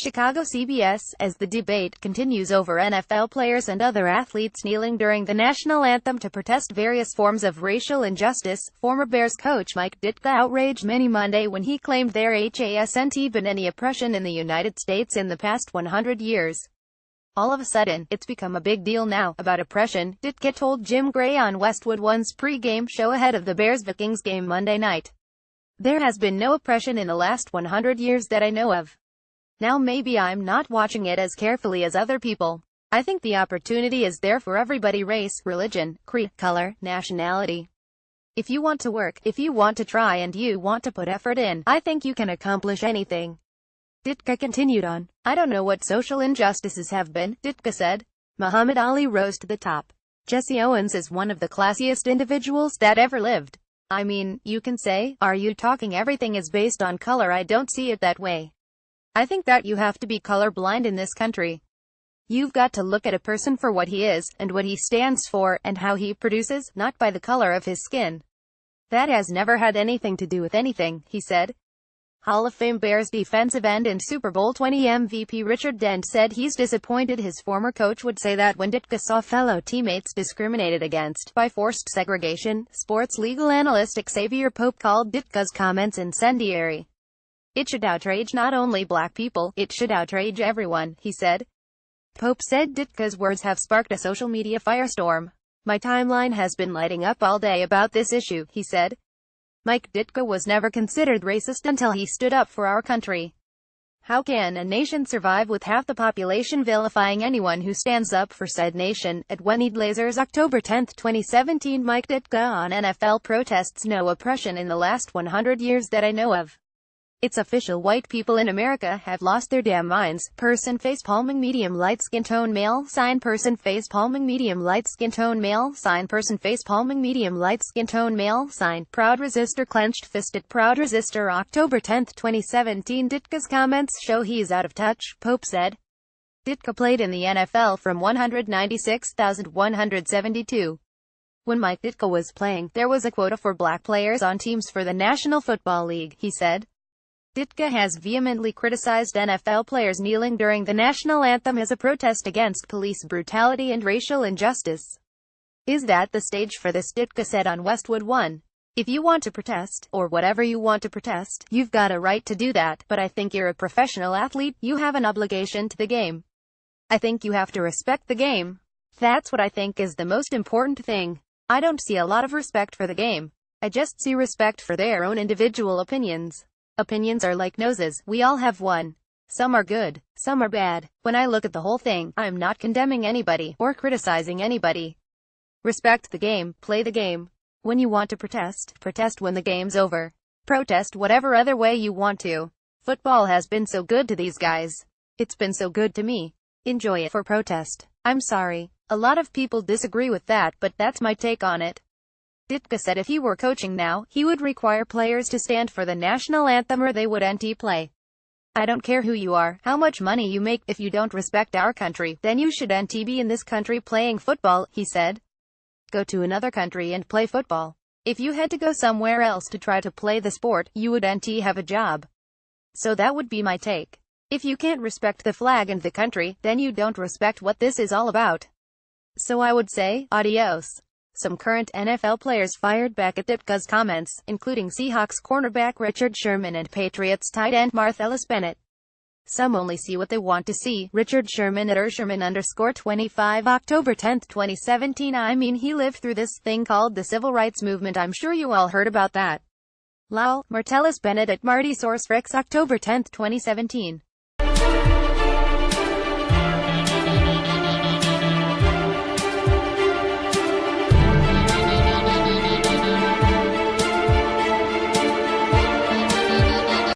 Chicago CBS, as the debate continues over NFL players and other athletes kneeling during the national anthem to protest various forms of racial injustice. Former Bears coach Mike Ditka outraged many Monday when he claimed there hasn't been any oppression in the United States in the past 100 years. All of a sudden, it's become a big deal now, about oppression, Ditka told Jim Gray on Westwood One's pre-game show ahead of the Bears-Vikings game Monday night. There has been no oppression in the last 100 years that I know of. Now maybe I'm not watching it as carefully as other people. I think the opportunity is there for everybody: race, religion, creed, color, nationality. If you want to work, if you want to try and you want to put effort in, I think you can accomplish anything. Ditka continued on. I don't know what social injustices have been, Ditka said. Muhammad Ali rose to the top. Jesse Owens is one of the classiest individuals that ever lived. I mean, you can say, are you talking everything is based on color? I don't see it that way. I think that you have to be colorblind in this country. You've got to look at a person for what he is, and what he stands for, and how he produces, not by the color of his skin. That has never had anything to do with anything, he said. Hall of Fame Bears defensive end and Super Bowl 20 MVP Richard Dent said he's disappointed his former coach would say that when Ditka saw fellow teammates discriminated against by forced segregation. Sports legal analyst Xavier Pope called Ditka's comments incendiary. It should outrage not only black people, it should outrage everyone, he said. Pope said Ditka's words have sparked a social media firestorm. My timeline has been lighting up all day about this issue, he said. Mike Ditka was never considered racist until he stood up for our country. How can a nation survive with half the population vilifying anyone who stands up for said nation? At Wendy Blazers October 10, 2017. Mike Ditka on NFL protests. No oppression in the last 100 years that I know of. It's official. White people in America have lost their damn minds. Person face palming medium light skin tone male sign. Person face palming medium light skin tone male sign. Person face palming medium light skin tone male sign. Proud resistor clenched fisted. Proud resistor October 10, 2017. Ditka's comments show he's out of touch, Pope said. Ditka played in the NFL from 196,172. When Mike Ditka was playing, there was a quota for black players on teams for the National Football League, he said. Ditka has vehemently criticized NFL players kneeling during the national anthem as a protest against police brutality and racial injustice. Is that the stage for this? Ditka said on Westwood One. If you want to protest, or whatever you want to protest, you've got a right to do that, but I think you're a professional athlete, you have an obligation to the game. I think you have to respect the game. That's what I think is the most important thing. I don't see a lot of respect for the game. I just see respect for their own individual opinions. Opinions are like noses, we all have one. Some are good, some are bad. When I look at the whole thing, I'm not condemning anybody, or criticizing anybody. Respect the game, play the game. When you want to protest, protest when the game's over. Protest whatever other way you want to. Football has been so good to these guys. It's been so good to me. Enjoy it for protest. I'm sorry. A lot of people disagree with that, but that's my take on it. Ditka said if he were coaching now, he would require players to stand for the national anthem or they wouldn't play. I don't care who you are, how much money you make, if you don't respect our country, then you shouldn't be in this country playing football, he said. Go to another country and play football. If you had to go somewhere else to try to play the sport, you wouldn't have a job. So that would be my take. If you can't respect the flag and the country, then you don't respect what this is all about. So I would say, adios. Some current NFL players fired back at Ditka's comments, including Seahawks cornerback Richard Sherman and Patriots tight end Martellus Bennett. Some only see what they want to see. Richard Sherman at Sherman_25 October 10, 2017. I mean, he lived through this thing called the Civil Rights Movement. I'm sure you all heard about that. Lol. Martellus Bennett at Marty Source Rex October 10, 2017.